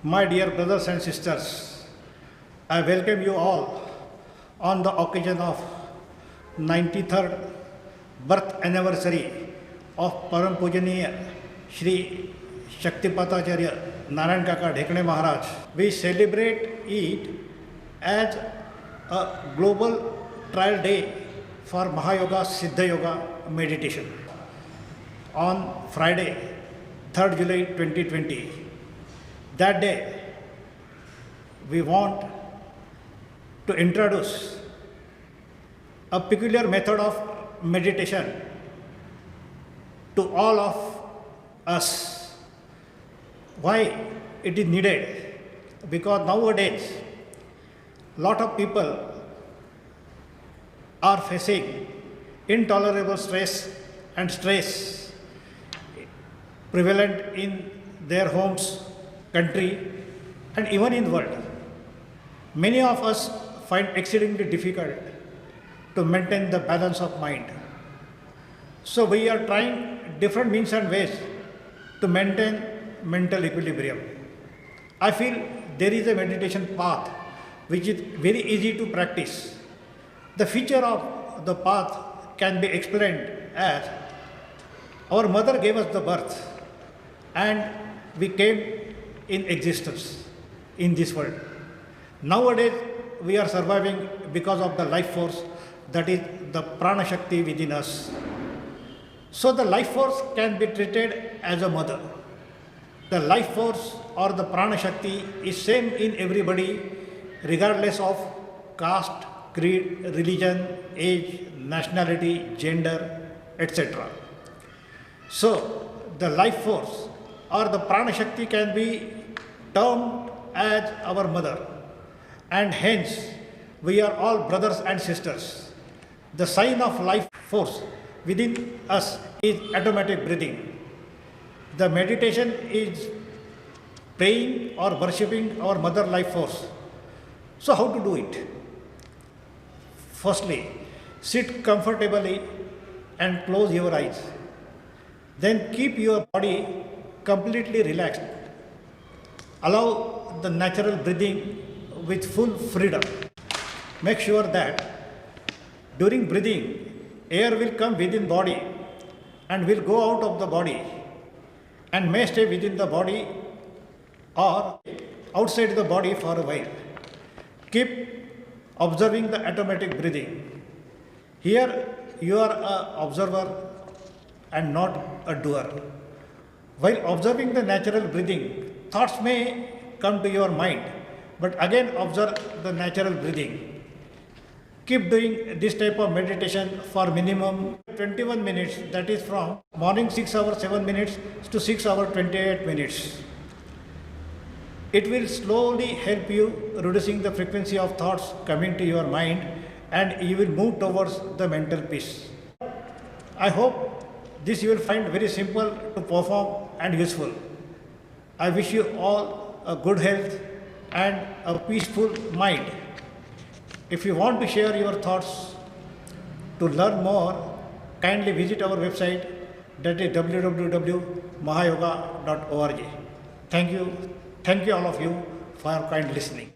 My dear brothers and sisters, I welcome you all on the occasion of 93rd birth anniversary of Param Pujaniya Shri Shaktipatacharya Narayan Kaka Dhekne Maharaj. We celebrate it as a global trial day for Mahayoga Siddha Yoga meditation on Friday, 3rd July 2020. That day, we want to introduce a peculiar method of meditation to all of us. Why it is needed? Because nowadays, lot of people are facing intolerable stress prevalent in their homes, country, and even in the world. Many of us find exceedingly difficult to maintain the balance of mind. So we are trying different means and ways to maintain mental equilibrium. I feel there is a meditation path which is very easy to practice. The feature of the path can be explained as our mother gave us the birth and we came in existence in this world. Nowadays, we are surviving because of the life force, that is the prana shakti within us. So the life force can be treated as a mother. The life force or the prana shakti is same in everybody, regardless of caste, creed, religion, age, nationality, gender, etc. So the life force or the prana shakti can be termed as our mother, and hence we are all brothers and sisters. The sign of life force within us is automatic breathing. The meditation is praying or worshipping our mother life force. So how to do it? Firstly, sit comfortably and close your eyes. Then keep your body completely relaxed. Allow the natural breathing with full freedom. Make sure that during breathing, air will come within body and will go out of the body and may stay within the body or outside the body for a while. Keep observing the automatic breathing. Here you are an observer and not a doer. While observing the natural breathing, thoughts may come to your mind, but again observe the natural breathing. Keep doing this type of meditation for minimum 21 minutes, that is from morning 6 hours 7 minutes to 6 hours 28 minutes. It will slowly help you reducing the frequency of thoughts coming to your mind, and you will move towards the mental peace. I hope this you will find very simple to perform and useful. I wish you all a good health and a peaceful mind. If you want to share your thoughts, to learn more, kindly visit our website, that is www.mahayoga.org. Thank you all of you for your kind listening.